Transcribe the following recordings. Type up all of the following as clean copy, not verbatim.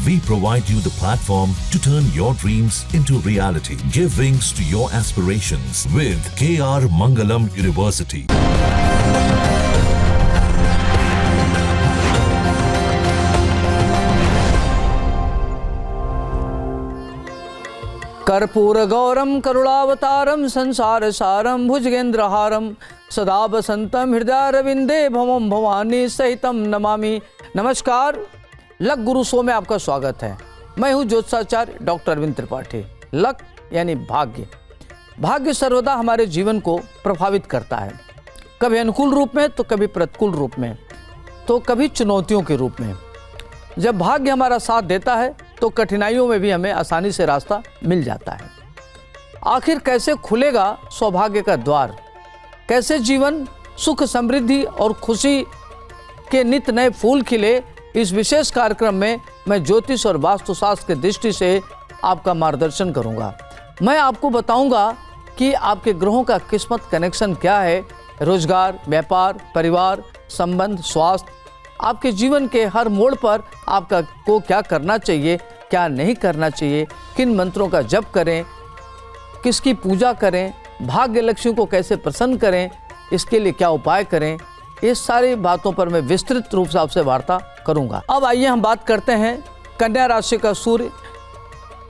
We provide you the platform to turn your dreams into reality. Give wings to your aspirations with KR Mangalam University. कर्पूरगौरम करुणावतारम संसार सारम भुजगेंद्रहारम सदा वसंतम हृदयारविंदे भवम भवानी सहितम नमामि। नमस्कार, luck गुरु show में आपका स्वागत है। मैं हूं ज्योतिषाचार्य डॉक्टर अरविंद त्रिपाठी। लक यानी भाग्य। भाग्य सर्वदा हमारे जीवन को प्रभावित करता है, कभी अनुकूल रूप में तो कभी प्रतिकूल रूप में, तो कभी चुनौतियों के रूप में। जब भाग्य हमारा साथ देता है तो कठिनाइयों में भी हमें आसानी से रास्ता मिल जाता है। आखिर कैसे खुलेगा सौभाग्य का द्वार, कैसे जीवन सुख समृद्धि और खुशी के नित नए फूल खिले, इस विशेष कार्यक्रम में मैं ज्योतिष और वास्तुशास्त्र की दृष्टि से आपका मार्गदर्शन करूंगा। मैं आपको बताऊंगा कि आपके ग्रहों का किस्मत कनेक्शन क्या है, रोजगार, व्यापार, परिवार, संबंध, स्वास्थ्य, आपके जीवन के हर मोड़ पर आपका को क्या करना चाहिए, क्या नहीं करना चाहिए, किन मंत्रों का जप करें, किसकी पूजा करें, भाग्य लक्ष्मी को कैसे प्रसन्न करें, इसके लिए क्या उपाय करें, ये सारी बातों पर मैं विस्तृत रूप से आपसे वार्ता करूंगा। अब आइए हम बात करते हैं कन्या राशि का सूर्य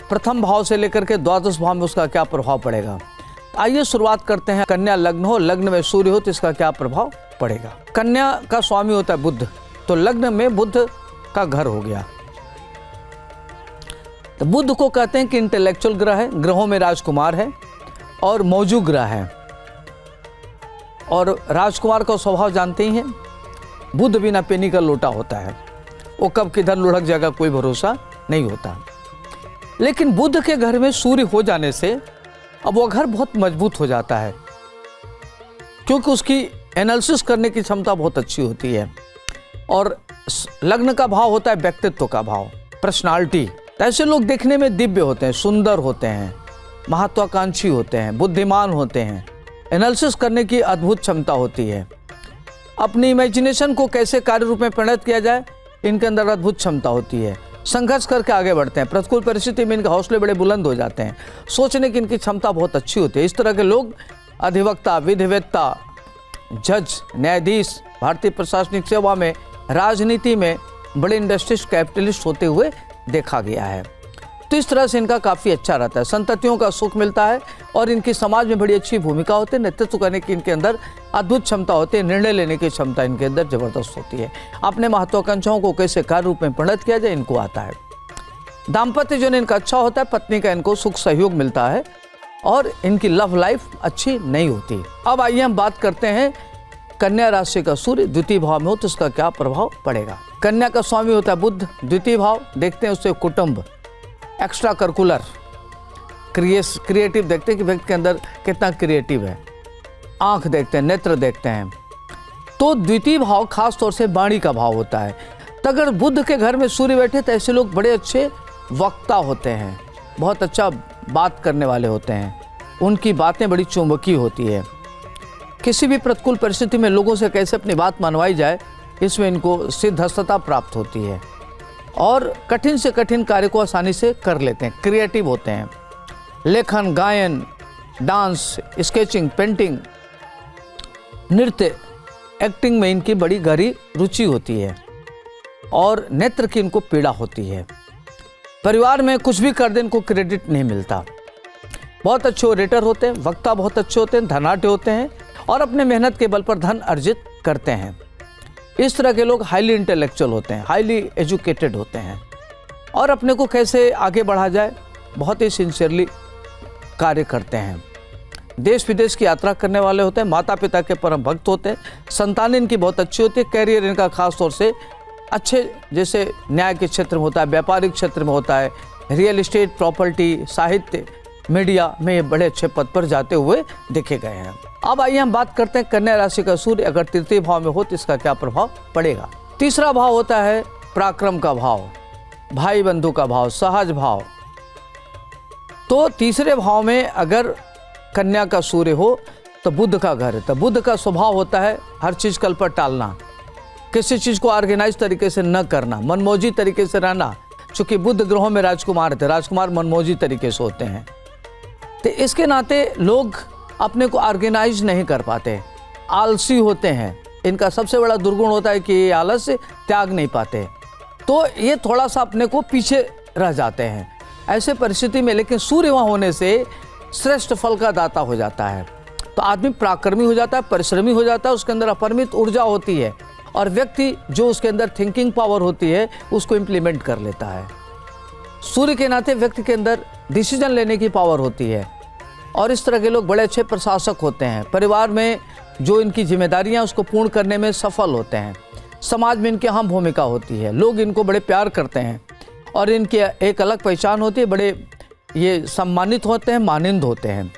प्रथम भाव से लेकर के द्वादश भाव में उसका क्या प्रभाव पड़ेगा। आइए शुरुआत करते हैं। कन्या लग्न हो, लग्न में सूर्य हो तो इसका क्या प्रभाव पड़ेगा। कन्या का स्वामी होता है बुध, तो लग्न में बुध का घर हो गया। तो बुध को कहते हैं कि इंटेलेक्चुअल ग्रह है, ग्रहों में राजकुमार है और मौजू ग्रह है। और राजकुमार का स्वभाव जानते ही हैं, बुध बिना पेनी का लोटा होता है, वो कब किधर लुढ़क जाएगा कोई भरोसा नहीं होता। लेकिन बुध के घर में सूर्य हो जाने से अब वो घर बहुत मजबूत हो जाता है, क्योंकि उसकी एनालिसिस करने की क्षमता बहुत अच्छी होती है। और लग्न का भाव होता है व्यक्तित्व का भाव, पर्सनालिटी। ऐसे लोग देखने में दिव्य होते हैं, सुंदर होते हैं, महत्वाकांक्षी होते हैं, बुद्धिमान होते हैं, एनालिसिस करने की अद्भुत क्षमता होती है। अपनी इमेजिनेशन को कैसे कार्य रूप में परिणत किया जाए, इनके अंदर अद्भुत क्षमता होती है। संघर्ष करके आगे बढ़ते हैं, प्रतिकूल परिस्थिति में इनके हौसले बड़े बुलंद हो जाते हैं, सोचने की इनकी क्षमता बहुत अच्छी होती है। इस तरह के लोग अधिवक्ता, विधिवेत्ता, जज, न्यायाधीश, भारतीय प्रशासनिक सेवा में, राजनीति में बड़े इंडस्ट्रिस्ट, कैपिटलिस्ट होते हुए देखा गया है। तो इस तरह से इनका काफ़ी अच्छा रहता है, संततियों का सुख मिलता है और इनकी समाज में बड़ी अच्छी भूमिका होती है। नेतृत्व करने की इनके अंदर अद्भुत क्षमता होती है, निर्णय लेने की क्षमता इनके अंदर जबरदस्त होती है। अपने महत्वाकांक्षाओं को कैसे कार्य रूप में परिणत किया जाए इनको आता है। दाम्पत्य जो इनका अच्छा होता है, पत्नी का इनको सुख सहयोग मिलता है और इनकी लव लाइफ अच्छी नहीं होती। अब आइए हम बात करते हैं कन्या राशि का सूर्य द्वितीय भाव में हो तो इसका क्या प्रभाव पड़ेगा। कन्या का स्वामी होता है बुध, द्वितीय भाव देखते हैं उससे कुटुंब, एक्स्ट्रा करिकुलर, क्रिएटिव देखते हैं कि व्यक्ति के अंदर कितना क्रिएटिव है, आंख देखते हैं, नेत्र देखते हैं। तो द्वितीय भाव खास तौर से वाणी का भाव होता है। तो अगर बुध के घर में सूर्य बैठे तो ऐसे लोग बड़े अच्छे वक्ता होते हैं, बहुत अच्छा बात करने वाले होते हैं, उनकी बातें बड़ी चुंबकीय होती है। किसी भी प्रतिकूल परिस्थिति में लोगों से कैसे अपनी बात मनवाई जाए, इसमें इनको सिद्धहस्तता प्राप्त होती है और कठिन से कठिन कार्य को आसानी से कर लेते हैं, क्रिएटिव होते हैं। लेखन, गायन, डांस, स्केचिंग, पेंटिंग, नृत्य, एक्टिंग में इनकी बड़ी गहरी रुचि होती है और नेत्र की इनको पीड़ा होती है। परिवार में कुछ भी कर दे इनको क्रेडिट नहीं मिलता। बहुत अच्छे ओरेटर होते हैं, वक्ता बहुत अच्छे होते हैं, धनाढ्य होते हैं और अपने मेहनत के बल पर धन अर्जित करते हैं। इस तरह के लोग हाईली इंटेलेक्चुअल होते हैं, हाईली एजुकेटेड होते हैं और अपने को कैसे आगे बढ़ा जाए बहुत ही सिंसियरली कार्य करते हैं। देश विदेश की यात्रा करने वाले होते हैं, माता पिता के परम भक्त होते हैं, संतान इनकी बहुत अच्छी होती है। कैरियर इनका खास तौर से अच्छे, जैसे न्याय के क्षेत्र में होता है, व्यापारिक क्षेत्र में होता है, रियल एस्टेट, प्रॉपर्टी, साहित्य, मीडिया में ये बड़े अच्छे पद पर जाते हुए देखे गए हैं। अब आइए हम बात करते हैं कन्या राशि का सूर्य अगर तृतीय भाव में हो तो इसका क्या प्रभाव पड़ेगा। तीसरा भाव होता है पराक्रम का भाव, भाई बंधु का भाव, सहज भाव। तो तीसरे भाव में अगर कन्या का सूर्य हो तो बुध का घर है। तो बुध का स्वभाव होता है हर चीज़ कल पर टालना, किसी चीज़ को ऑर्गेनाइज तरीके से न करना, मनमौजी तरीके से रहना, चूंकि बुध ग्रहों में राजकुमार थे, राजकुमार मनमोजी तरीके से होते हैं, तो इसके नाते लोग अपने को ऑर्गेनाइज नहीं कर पाते, आलसी होते हैं। इनका सबसे बड़ा दुर्गुण होता है कि ये आलस त्याग नहीं पाते, तो ये थोड़ा सा अपने को पीछे रह जाते हैं। ऐसे परिस्थिति में लेकिन सूर्य वहाँ होने से श्रेष्ठ फल का दाता हो जाता है, तो आदमी पराक्रमी हो जाता है, परिश्रमी हो जाता है, उसके अंदर अपरिमित ऊर्जा होती है और व्यक्ति जो उसके अंदर थिंकिंग पावर होती है उसको इम्प्लीमेंट कर लेता है। सूर्य के नाते व्यक्ति के अंदर डिसीजन लेने की पावर होती है और इस तरह के लोग बड़े अच्छे प्रशासक होते हैं। परिवार में जो इनकी जिम्मेदारियां उसको पूर्ण करने में सफल होते हैं। समाज में इनकी अहम भूमिका होती है, लोग इनको बड़े प्यार करते हैं और इनकी एक अलग पहचान होती है, बड़े ये सम्मानित होते हैं, मानिंद होते हैं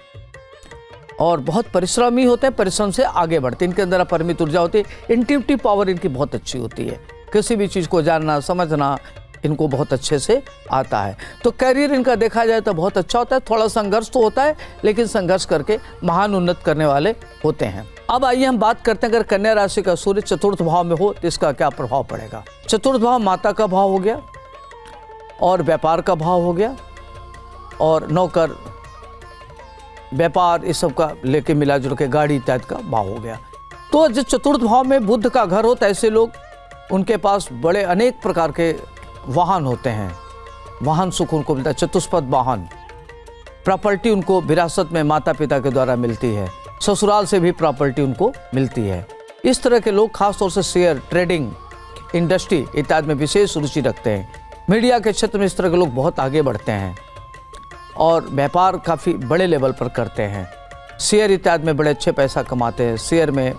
और बहुत परिश्रमी होते हैं, परिश्रम से आगे बढ़ते हैं। इनके अंदर अपरिमित ऊर्जा होती है, इंट्यूटिव पावर इनकी बहुत अच्छी होती है, किसी भी चीज़ को जानना समझना इनको बहुत अच्छे से आता है। तो कैरियर इनका देखा जाए तो बहुत अच्छा होता है, थोड़ा संघर्ष तो होता है लेकिन संघर्ष करके महान उन्नत करने वाले होते हैं। अब आइए हम बात करते हैं, अगर कन्या राशि का सूर्य चतुर्थ भाव में हो तो इसका क्या प्रभाव पड़ेगा। चतुर्थ भाव माता का भाव हो गया और व्यापार का भाव हो गया और नौकर व्यापार इस सब का लेके मिला जुल के गाड़ी इत्यादि का भाव हो गया। तो जो चतुर्थ भाव में बुध का घर हो तो ऐसे लोग, उनके पास बड़े अनेक प्रकार के वाहन होते हैं, वाहन सुख उनको मिलता है, चतुष्पद वाहन, प्रॉपर्टी उनको विरासत में माता पिता के द्वारा मिलती है, ससुराल से भी प्रॉपर्टी उनको मिलती है। इस तरह के लोग खासतौर से शेयर, ट्रेडिंग, इंडस्ट्री इत्यादि में विशेष रुचि रखते हैं। मीडिया के क्षेत्र में इस तरह के लोग बहुत आगे बढ़ते हैं और व्यापार काफ़ी बड़े लेवल पर करते हैं। शेयर इत्यादि में बड़े अच्छे पैसा कमाते हैं। शेयर में,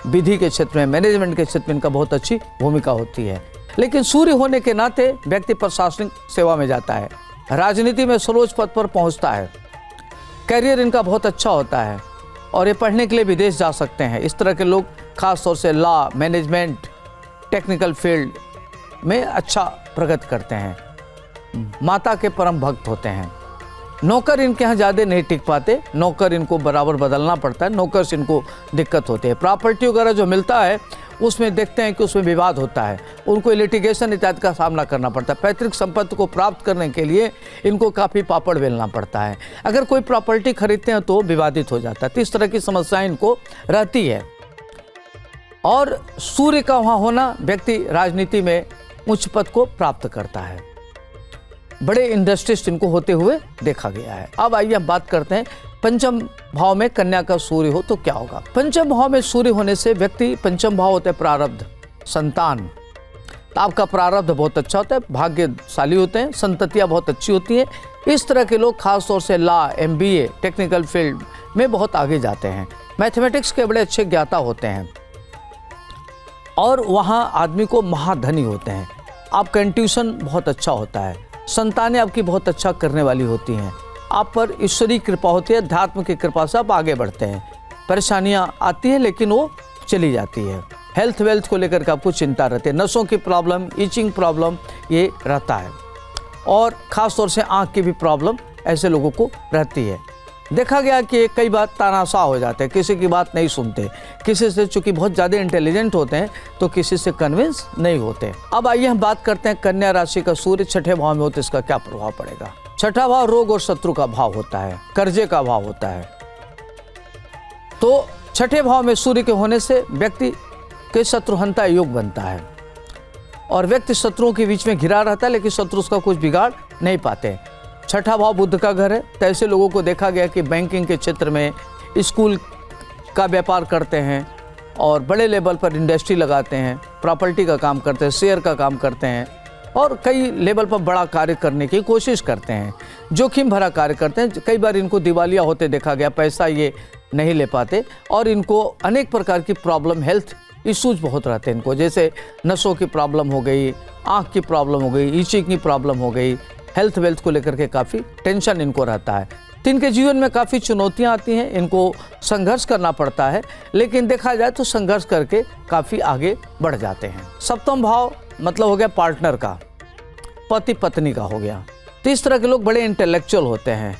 विधि के क्षेत्र में, मैनेजमेंट के क्षेत्र में इनका बहुत अच्छी भूमिका होती है। लेकिन सूर्य होने के नाते व्यक्ति प्रशासनिक सेवा में जाता है, राजनीति में सर्वोच्च पद पर पहुंचता है, करियर इनका बहुत अच्छा होता है और ये पढ़ने के लिए विदेश जा सकते हैं। इस तरह के लोग खासतौर से लॉ, मैनेजमेंट, टेक्निकल फील्ड में अच्छा प्रगति करते हैं, माता के परम भक्त होते हैं। नौकर इनके यहाँ ज़्यादा नहीं टिक पाते, नौकर इनको बराबर बदलना पड़ता है, नौकर से इनको दिक्कत होती है। प्रॉपर्टी वगैरह जो मिलता है उसमें देखते हैं कि उसमें विवाद होता है, उनको लिटिगेशन इत्यादि का सामना करना पड़ता है। पैतृक संपत्ति को प्राप्त करने के लिए इनको काफ़ी पापड़ बेलना पड़ता है। अगर कोई प्रॉपर्टी खरीदते हैं तो विवादित हो जाता है। तो इस तरह की समस्याएं इनको रहती है। और सूर्य का वहाँ होना व्यक्ति राजनीति में उच्च पद को प्राप्त करता है, बड़े इंडस्ट्रिस्ट इनको होते हुए देखा गया है। अब आइए हम बात करते हैं पंचम भाव में कन्या का सूर्य हो तो क्या होगा। पंचम भाव में सूर्य होने से व्यक्ति, पंचम भाव होते हैं प्रारब्ध, संतान, तो आपका प्रारब्ध बहुत अच्छा होता है, भाग्यशाली होते हैं, संततियाँ बहुत अच्छी होती हैं। इस तरह के लोग खासतौर से लॉ, MBA, टेक्निकल फील्ड में बहुत आगे जाते हैं। मैथमेटिक्स के बड़े अच्छे ज्ञाता होते हैं और वहाँ आदमी को महाधनी होते हैं। आपका इंट्यूशन बहुत अच्छा होता है, संतानें आपकी बहुत अच्छा करने वाली होती हैं, आप पर ईश्वरीय कृपा होती है, अध्यात्म की कृपा से आप आगे बढ़ते हैं। परेशानियां आती हैं लेकिन वो चली जाती है। हेल्थ वेल्थ को लेकर के आपको चिंता रहती है, नसों की प्रॉब्लम, ईचिंग प्रॉब्लम ये रहता है और ख़ास तौर से आँख की भी प्रॉब्लम ऐसे लोगों को रहती है। देखा गया कि कई बार तानाशाह हो जाते हैं, किसी की बात नहीं सुनते, किसी से चूँकि बहुत ज़्यादा इंटेलिजेंट होते हैं तो किसी से कन्विंस नहीं होते। अब आइए हम बात करते हैं कन्या राशि का सूर्य छठे भाव में हो तो इसका क्या प्रभाव पड़ेगा। छठा भाव रोग और शत्रु का भाव होता है, कर्जे का भाव होता है। तो छठे भाव में सूर्य के होने से व्यक्ति के शत्रुहंता योग बनता है और व्यक्ति शत्रुओं के बीच में घिरा रहता है लेकिन शत्रु उसका कुछ बिगाड़ नहीं पाते। छठा भाव बुध का घर है, तो ऐसे लोगों को देखा गया कि बैंकिंग के क्षेत्र में, स्कूल का व्यापार करते हैं और बड़े लेवल पर इंडस्ट्री लगाते हैं, प्रॉपर्टी का काम करते हैं, शेयर का काम करते हैं और कई लेवल पर बड़ा कार्य करने की कोशिश करते हैं, जोखिम भरा कार्य करते हैं। कई बार इनको दिवालिया होते देखा गया, पैसा ये नहीं ले पाते और इनको अनेक प्रकार की प्रॉब्लम, हेल्थ इश्यूज बहुत रहते हैं इनको, जैसे नसों की प्रॉब्लम हो गई, आँख की प्रॉब्लम हो गई, ईचिंग की प्रॉब्लम हो गई, हेल्थ वेल्थ को लेकर के काफ़ी टेंशन इनको रहता है। तो इनके जीवन में काफ़ी चुनौतियाँ आती हैं, इनको संघर्ष करना पड़ता है, लेकिन देखा जाए तो संघर्ष करके काफ़ी आगे बढ़ जाते हैं। सप्तम भाव मतलब हो गया पार्टनर का, पति पत्नी का हो गया। तो इस तरह के लोग बड़े इंटेलेक्चुअल होते हैं,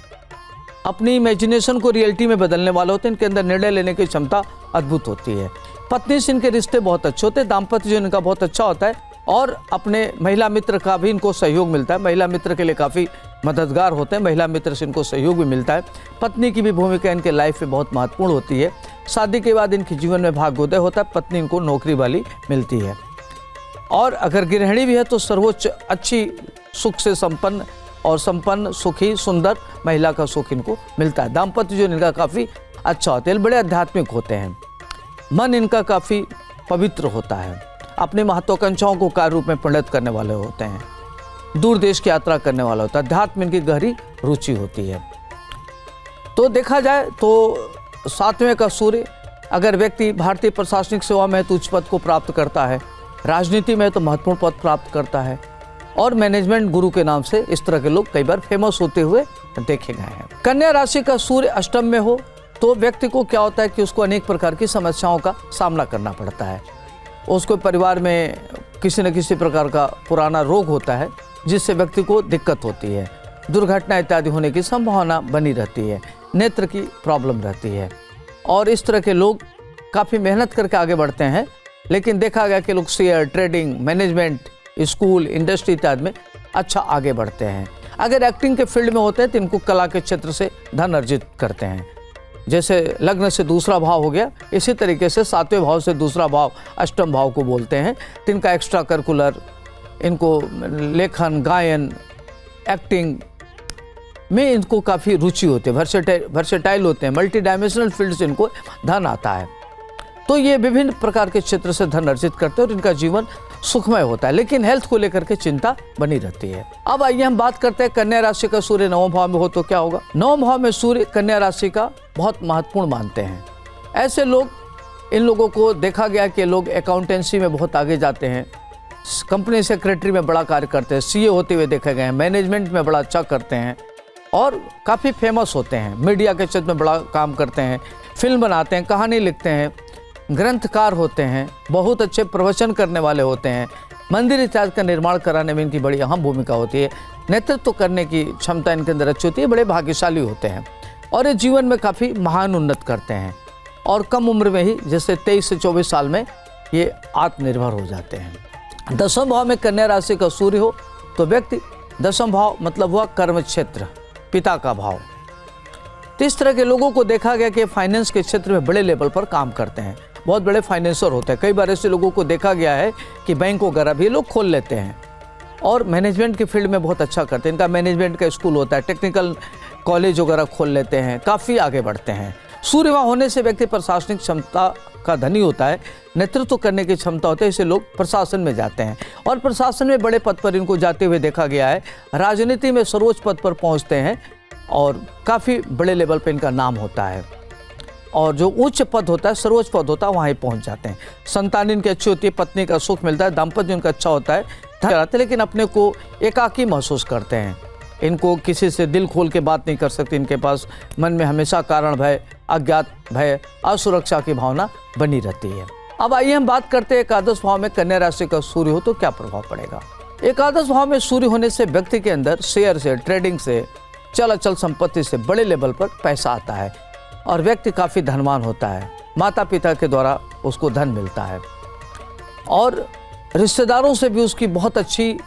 अपनी इमेजिनेशन को रियलिटी में बदलने वाले होते हैं, इनके अंदर निर्णय लेने की क्षमता अद्भुत होती है। पत्नी से इनके रिश्ते बहुत अच्छे होते हैं, दाम्पत्य जो इनका बहुत अच्छा होता है और अपने महिला मित्र का भी इनको सहयोग मिलता है। महिला मित्र के लिए काफ़ी मददगार होते हैं, महिला मित्र से इनको सहयोग भी मिलता है। पत्नी की भी भूमिका इनके लाइफ में बहुत महत्वपूर्ण होती है। शादी के बाद इनके जीवन में भाग्योदय होता है, पत्नी इनको नौकरी वाली मिलती है। और अगर गृहिणी भी है तो सर्वोच्च अच्छी सुख से संपन्न और संपन्न सुखी सुंदर महिला का सुख इनको मिलता है। दाम्पत्य जो इनका काफ़ी अच्छा होता है, बड़े आध्यात्मिक होते हैं। मन इनका काफ़ी पवित्र होता है, अपनी महत्वाकांक्षाओं को कार्य रूप में परिणत करने वाले होते हैं, दूर देश की यात्रा करने वाला होता है, अध्यात्म इनकी गहरी रुचि होती है। तो देखा जाए तो 7वें का सूर्य अगर व्यक्ति भारतीय प्रशासनिक सेवा में तो उच्च पद को प्राप्त करता है, राजनीति में तो महत्वपूर्ण पद प्राप्त करता है, और मैनेजमेंट गुरु के नाम से इस तरह के लोग कई बार फेमस होते हुए देखे गए हैं। कन्या राशि का सूर्य अष्टम में हो तो व्यक्ति को क्या होता है कि उसको अनेक प्रकार की समस्याओं का सामना करना पड़ता है। उसको परिवार में किसी न किसी प्रकार का पुराना रोग होता है जिससे व्यक्ति को दिक्कत होती है, दुर्घटना इत्यादि होने की संभावना बनी रहती है, नेत्र की प्रॉब्लम रहती है, और इस तरह के लोग काफ़ी मेहनत करके आगे बढ़ते हैं। लेकिन देखा गया कि लोग share trading, management, school, industry इत्यादि में अच्छा आगे बढ़ते हैं। अगर एक्टिंग के फील्ड में होते हैं तो इनको कला के क्षेत्र से धन अर्जित करते हैं। जैसे लग्न से दूसरा भाव हो गया, इसी तरीके से 7वें भाव से दूसरा भाव अष्टम भाव को बोलते हैं। तो इनका एक्स्ट्रा करिकुलर, इनको लेखन, गायन, एक्टिंग में इनको काफ़ी रुचि होती है, वर्सेटाइल होते हैं, मल्टी डायमेंशनल फील्ड से इनको धन आता है। तो ये विभिन्न प्रकार के क्षेत्र से धन अर्जित करते हैं और इनका जीवन सुखमय होता है, लेकिन हेल्थ को लेकर के चिंता बनी रहती है। अब आइए हम बात करते हैं कन्या राशि का सूर्य 9वें भाव में हो तो क्या होगा। 9वें भाव में सूर्य कन्या राशि का बहुत महत्वपूर्ण मानते हैं। ऐसे लोग, इन लोगों को देखा गया कि लोग अकाउंटेंसी में बहुत आगे जाते हैं, कंपनी सेक्रेटरी में बड़ा कार्य करते हैं, सीए होते हुए देखे गए हैं, मैनेजमेंट में बड़ा अच्छा करते हैं और काफ़ी फेमस होते हैं, मीडिया के क्षेत्र में बड़ा काम करते हैं, फिल्म बनाते हैं, कहानी लिखते हैं, ग्रंथकार होते हैं, बहुत अच्छे प्रवचन करने वाले होते हैं, मंदिर इत्यादि का निर्माण कराने में इनकी बड़ी अहम भूमिका होती है, नेतृत्व करने की क्षमता इनके अंदर अच्छी होती है, बड़े भाग्यशाली होते हैं और ये जीवन में काफ़ी महान उन्नत करते हैं और कम उम्र में ही जैसे 23 से 24 साल में ये आत्मनिर्भर हो जाते हैं। 10वें भाव में कन्या राशि का सूर्य हो तो व्यक्ति, 10वां भाव मतलब हुआ कर्म क्षेत्र, पिता का भाव। तो इस तरह के लोगों को देखा गया कि फाइनेंस के क्षेत्र में बड़े लेवल पर काम करते हैं, बहुत बड़े फाइनेंसर होते हैं। कई बार ऐसे लोगों को देखा गया है कि बैंक वगैरह भी लोग खोल लेते हैं और मैनेजमेंट के फील्ड में बहुत अच्छा करते हैं। इनका मैनेजमेंट का स्कूल होता है, टेक्निकल कॉलेज वगैरह खोल लेते हैं, काफ़ी आगे बढ़ते हैं। सूर्य वहाँ होने से व्यक्ति प्रशासनिक क्षमता का धनी होता है, नेतृत्व करने की क्षमता होती है, इससे लोग प्रशासन में जाते हैं और प्रशासन में बड़े पद पर इनको जाते हुए देखा गया है। राजनीति में सर्वोच्च पद पर पहुँचते हैं और काफ़ी बड़े लेवल पर इनका नाम होता है और जो उच्च पद होता है, सर्वोच्च पद होता है, वहाँ ही पहुँच जाते हैं। संतान इनकी अच्छी होती है, पत्नी का सुख मिलता है, दाम्पत्य इनका अच्छा होता है, धन, लेकिन अपने को एकाकी महसूस करते हैं। इनको किसी से दिल खोल के बात नहीं कर सकते, इनके पास मन में हमेशा कारण भय, अज्ञात भय, असुरक्षा की भावना बनी रहती है। अब आइए हम बात करते हैं एकादश भाव में कन्या राशि का सूर्य हो तो क्या प्रभाव पड़ेगा। एकादश भाव में सूर्य होने से व्यक्ति के अंदर शेयर से, ट्रेडिंग से, चल अचल संपत्ति से बड़े लेवल पर पैसा आता है और व्यक्ति काफ़ी धनवान होता है, माता पिता के द्वारा उसको धन मिलता है और रिश्तेदारों से भी उसकी बहुत अच्छी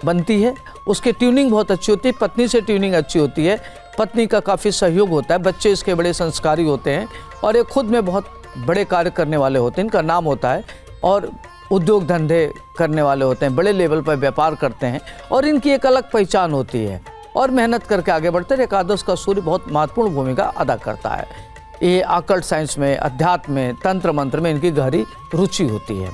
बनती है, उसकी ट्यूनिंग बहुत अच्छी होती है, पत्नी से ट्यूनिंग अच्छी होती है, पत्नी का काफ़ी सहयोग होता है, बच्चे इसके बड़े संस्कारी होते हैं और ये खुद में बहुत बड़े कार्य करने वाले होते हैं, इनका नाम होता है और उद्योग धंधे करने वाले होते हैं, बड़े लेवल पर व्यापार करते हैं और इनकी एक अलग पहचान होती है और मेहनत करके आगे बढ़ते हैं। एकादश का सूर्य बहुत महत्वपूर्ण भूमिका अदा करता है। ये ऑकल्ट साइंस में, अध्यात्म में, तंत्र मंत्र में इनकी गहरी रुचि होती है।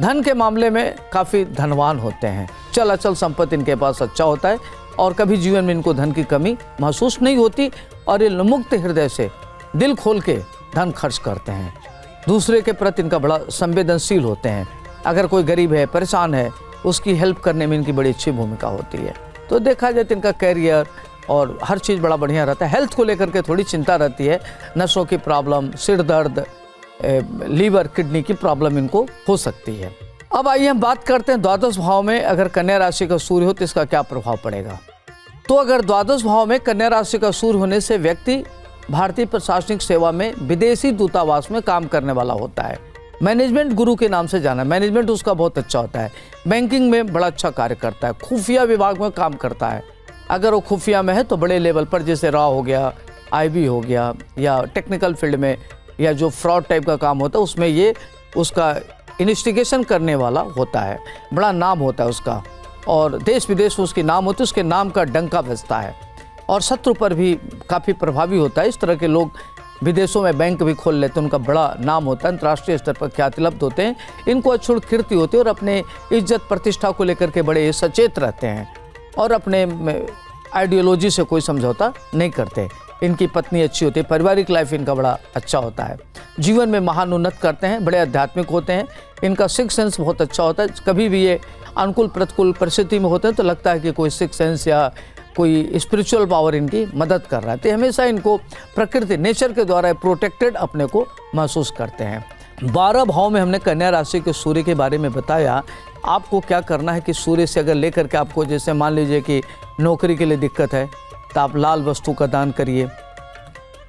धन के मामले में काफ़ी धनवान होते हैं, चल अचल संपत्ति इनके पास अच्छा होता है और कभी जीवन में इनको धन की कमी महसूस नहीं होती और ये मुक्त हृदय से दिल खोल के धन खर्च करते हैं। दूसरे के प्रति इनका बड़ा संवेदनशील होते हैं, अगर कोई गरीब है, परेशान है, उसकी हेल्प करने में इनकी बड़ी अच्छी भूमिका होती है। तो देखा जाए तो इनका कैरियर और हर चीज़ बड़ा बढ़िया रहता है। हेल्थ को लेकर के थोड़ी चिंता रहती है, नसों की प्रॉब्लम, सिर दर्द, लीवर, किडनी की प्रॉब्लम इनको हो सकती है। अब आइए हम बात करते हैं द्वादश भाव में अगर कन्या राशि का सूर्य हो तो इसका क्या प्रभाव पड़ेगा। तो अगर द्वादश भाव में कन्या राशि का सूर्य होने से व्यक्ति भारतीय प्रशासनिक सेवा में विदेशी दूतावास में काम करने वाला होता है, मैनेजमेंट गुरु के नाम से जाना है। मैनेजमेंट उसका बहुत अच्छा होता है, बैंकिंग में बड़ा अच्छा कार्य करता है, खुफिया विभाग में काम करता है। अगर वो खुफिया में है तो बड़े लेवल पर, जैसे रॉ हो गया, आईबी हो गया, या टेक्निकल फील्ड में, या जो फ्रॉड टाइप का काम होता है उसमें ये उसका इन्वेस्टिगेशन करने वाला होता है, बड़ा नाम होता है उसका, और देश विदेश में उसकी नाम होती है, उसके नाम का डंका बजता है, और शत्रु पर भी काफ़ी प्रभावी होता है। इस तरह के लोग विदेशों में बैंक भी खोल लेते हैं, उनका बड़ा नाम होता है, अंतर्राष्ट्रीय स्तर पर ख्याति लब्ध होते हैं, इनको अछूत कीर्ति होती है और अपने इज्जत प्रतिष्ठा को लेकर के बड़े सचेत रहते हैं और अपने आइडियोलॉजी से कोई समझौता नहीं करते। इनकी पत्नी अच्छी होती है, पारिवारिक लाइफ इनका बड़ा अच्छा होता है, जीवन में महान उन्नत करते हैं, बड़े आध्यात्मिक होते हैं, इनका सिक्स सेंस बहुत अच्छा होता है। कभी भी ये अनुकूल प्रतिकूल परिस्थिति में होते हैं तो लगता है कि कोई सिक्स सेंस या कोई स्पिरिचुअल पावर इनकी मदद कर रहा है, तो हमेशा इनको प्रकृति नेचर के द्वारा प्रोटेक्टेड अपने को महसूस करते हैं। 12 भाव में हमने कन्या राशि के सूर्य के बारे में बताया। आपको क्या करना है कि सूर्य से अगर लेकर के आपको, जैसे मान लीजिए कि नौकरी के लिए दिक्कत है तो आप लाल वस्तु का दान करिए,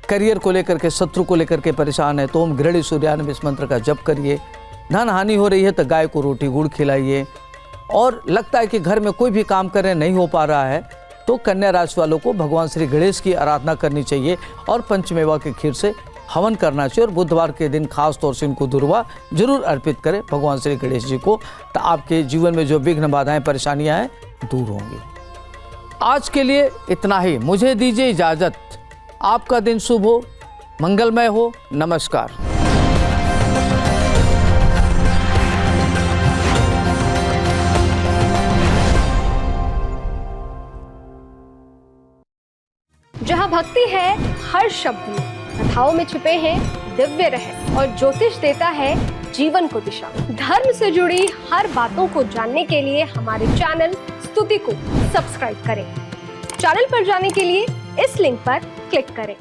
करियर को लेकर के, शत्रु को लेकर के परेशान है तो ओम गृहणी सूर्यानम इस मंत्र का जप करिए, धन हानि हो रही है तो गाय को रोटी गुड़ खिलाइए, और लगता है कि घर में कोई भी काम करें नहीं हो पा रहा है तो कन्या राशि वालों को भगवान श्री गणेश की आराधना करनी चाहिए और पंचमेवा के खीर से हवन करना चाहिए, और बुधवार के दिन खास तौर से इनको दुर्वा जरूर अर्पित करें भगवान श्री गणेश जी को, तो आपके जीवन में जो विघ्न बाधाएं परेशानियां हैं दूर होंगी। आज के लिए इतना ही, मुझे दीजिए इजाजत। आपका दिन शुभ हो, मंगलमय हो। नमस्कार। जहाँ भक्ति है हर शब्द में, कथाओं में छुपे हैं दिव्य रहस्य, और ज्योतिष देता है जीवन को दिशा। धर्म से जुड़ी हर बातों को जानने के लिए हमारे चैनल स्तुति को सब्सक्राइब करें। चैनल पर जाने के लिए इस लिंक पर क्लिक करें।